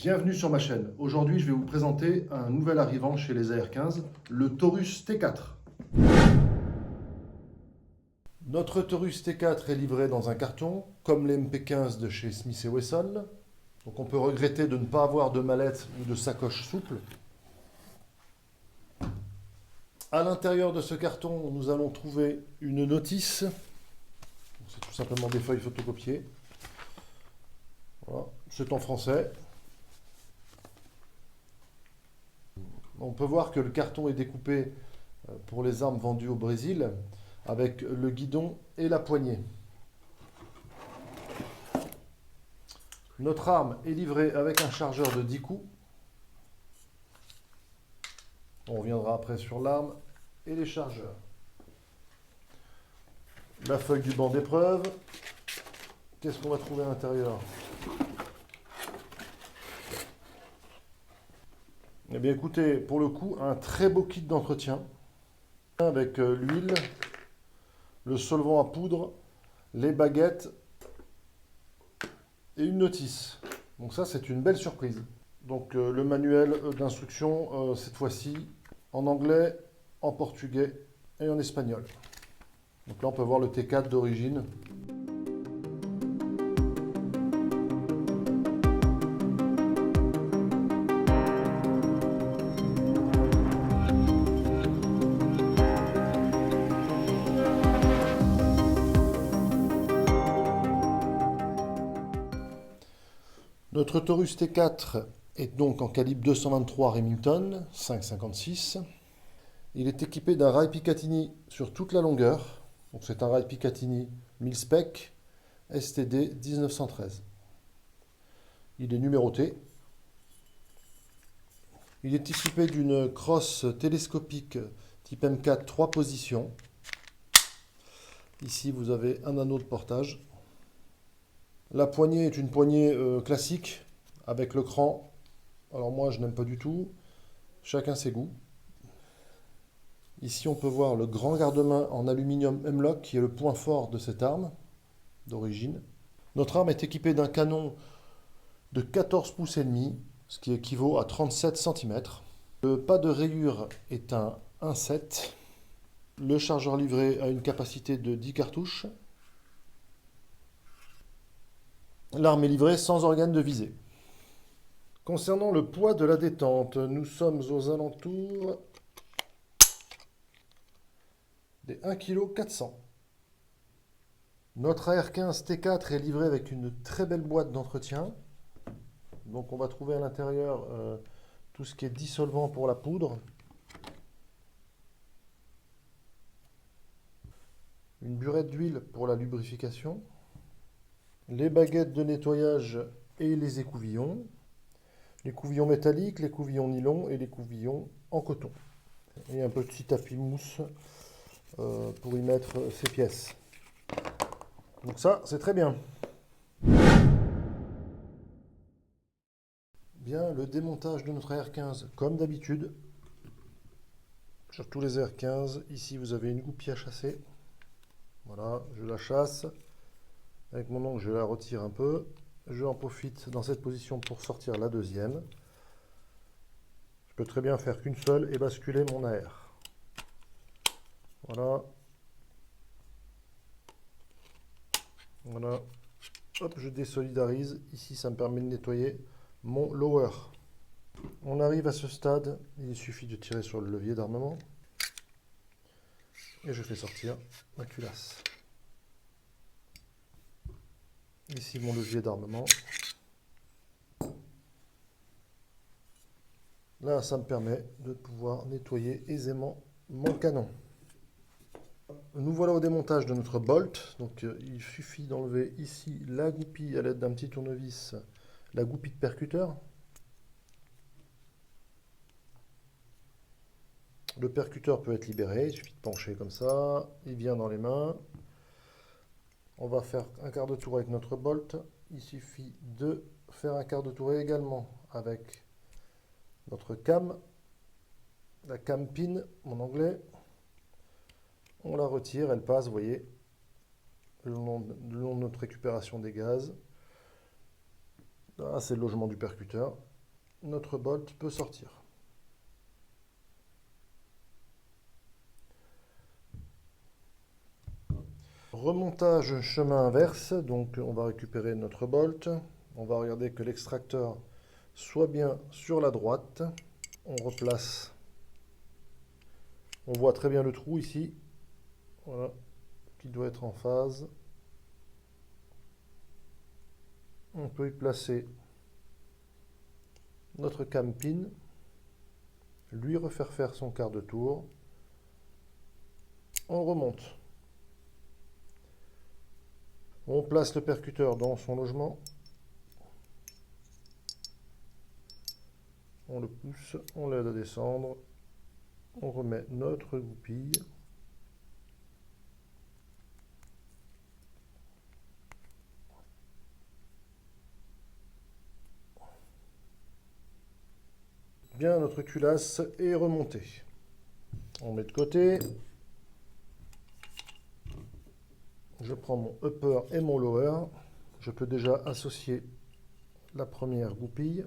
Bienvenue sur ma chaîne. Aujourd'hui, je vais vous présenter un nouvel arrivant chez les AR-15, le Taurus T4. Notre Taurus T4 est livré dans un carton, comme les MP15 de chez Smith & Wesson. Donc on peut regretter de ne pas avoir de mallette ou de sacoche souple. À l'intérieur de ce carton, nous allons trouver une notice. C'est tout simplement des feuilles photocopiées. Voilà. C'est en français. On peut voir que le carton est découpé pour les armes vendues au Brésil avec le guidon et la poignée. Notre arme est livrée avec un chargeur de 10 coups. On reviendra après sur l'arme et les chargeurs. La feuille du banc d'épreuve. Qu'est-ce qu'on va trouver à l'intérieur? Eh bien écoutez, pour le coup, un très beau kit d'entretien avec l'huile, le solvant à poudre, les baguettes et une notice. Donc ça, c'est une belle surprise. Donc le manuel d'instruction, cette fois-ci, en anglais, en portugais et en espagnol. Donc là, on peut voir le T4 d'origine. Notre Taurus T4 est donc en calibre 223 Remington 5,56. Il est équipé d'un rail Picatinny sur toute la longueur. Donc c'est un rail Picatinny mil-spec STD 1913. Il est numéroté. Il est équipé d'une crosse télescopique type M4 3 positions. Ici vous avez un anneau de portage. La poignée est une poignée classique avec le cran. Alors moi je n'aime pas du tout, chacun ses goûts. Ici on peut voir le grand garde-main en aluminium M-LOK qui est le point fort de cette arme d'origine. Notre arme est équipée d'un canon de 14 pouces et demi, ce qui équivaut à 37 cm. Le pas de rayure est un 1,7. Le chargeur livré a une capacité de 10 cartouches. L'arme est livrée sans organe de visée. Concernant le poids de la détente, nous sommes aux alentours des 1,4 kg. Notre AR-15 T4 est livré avec une très belle boîte d'entretien. Donc on va trouver à l'intérieur tout ce qui est dissolvant pour la poudre. Une burette d'huile pour la lubrification. Les baguettes de nettoyage et les écouvillons. Les couvillons métalliques, les couvillons nylon et les couvillons en coton. Et un petit tapis mousse pour y mettre ces pièces. Donc ça, c'est très bien. Bien, le démontage de notre AR-15, comme d'habitude. Sur tous les AR-15, ici vous avez une goupille à chasser. Voilà, je la chasse. Avec mon ongle, je la retire un peu. Je en profite dans cette position pour sortir la deuxième. Je peux très bien faire qu'une seule et basculer mon AR. Voilà. Voilà. Hop, je désolidarise. Ici, ça me permet de nettoyer mon lower. On arrive à ce stade. Il suffit de tirer sur le levier d'armement. Et je fais sortir ma culasse. Ici, mon levier d'armement. Là, ça me permet de pouvoir nettoyer aisément mon canon. Nous voilà au démontage de notre bolt. Donc il suffit d'enlever ici la goupille à l'aide d'un petit tournevis, la goupille de percuteur. Le percuteur peut être libéré, il suffit de pencher comme ça, il vient dans les mains. On va faire un quart de tour avec notre bolt. Il suffit de faire un quart de tour également avec notre cam, la cam pin en anglais. On la retire, elle passe, vous voyez, le long de notre récupération des gaz. Là, c'est le logement du percuteur. notre bolt peut sortir. Remontage chemin inverse, donc on va récupérer notre bolt. On va regarder que l'extracteur soit bien sur la droite. On replace. On voit très bien le trou ici. Voilà, qui doit être en phase. On peut y placer notre cam pin, lui refaire faire son quart de tour. On remonte. On place le percuteur dans son logement. On le pousse, on l'aide à descendre. On remet notre goupille. Bien, notre culasse est remontée. On met de côté. Je prends mon upper et mon lower. Je peux déjà associer la première goupille.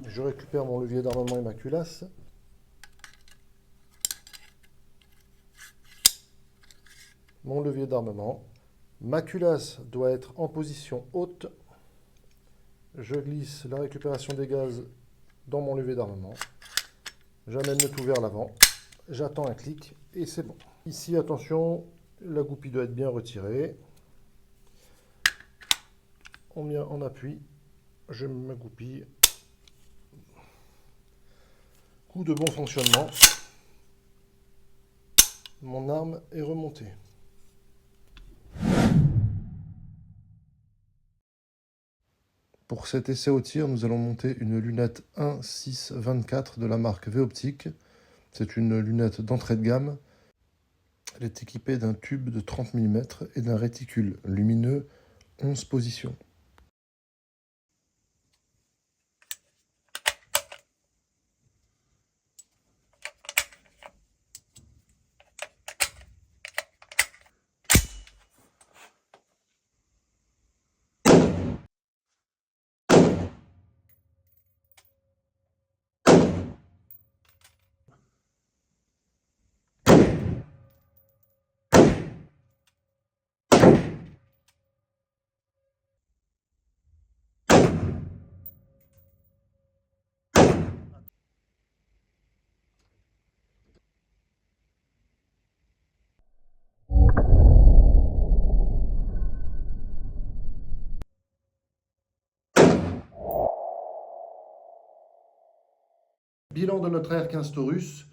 Je récupère mon levier d'armement et ma culasse. Mon levier d'armement. Ma culasse doit être en position haute. Je glisse la récupération des gaz dans mon levier d'armement. J'amène le tout vers l'avant. J'attends un clic et c'est bon. Ici, attention, la goupille doit être bien retirée. On met en appui. Je mets ma goupille. Coup de bon fonctionnement. Mon arme est remontée. Pour cet essai au tir, nous allons monter une lunette 1.6-24 de la marque V-Optique. C'est une lunette d'entrée de gamme. Elle est équipée d'un tube de 30 mm et d'un réticule lumineux 11 positions. Bilan de notre AR-15 Taurus.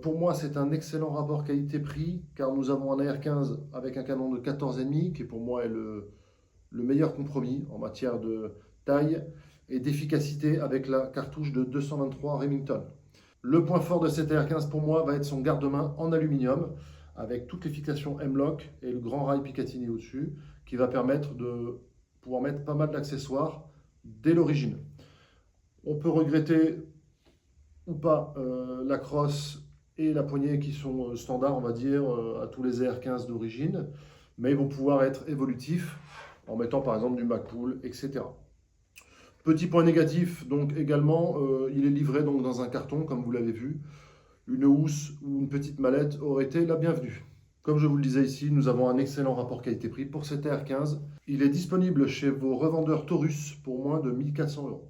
Pour moi, c'est un excellent rapport qualité-prix, car nous avons un AR-15 avec un canon de 14,5, qui pour moi est le meilleur compromis en matière de taille et d'efficacité avec la cartouche de 223 Remington. Le point fort de cet AR-15 pour moi va être son garde-main en aluminium, avec toutes les fixations M-Lock et le grand rail Picatinny au-dessus, qui va permettre de pouvoir mettre pas mal d'accessoires dès l'origine. On peut regretter ou pas la crosse et la poignée qui sont standards, on va dire, à tous les AR-15 d'origine, mais ils vont pouvoir être évolutifs en mettant par exemple du MagPul, etc. Petit point négatif, donc également, il est livré donc dans un carton, comme vous l'avez vu. Une housse ou une petite mallette aurait été la bienvenue. Comme je vous le disais ici, nous avons un excellent rapport qualité-prix pour cet AR-15. Il est disponible chez vos revendeurs Taurus pour moins de 1 400 €.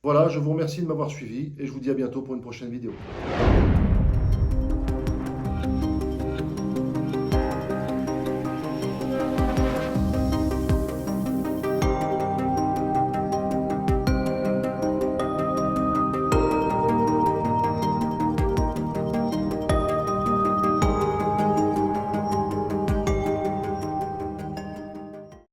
Voilà, je vous remercie de m'avoir suivi et je vous dis à bientôt pour une prochaine vidéo.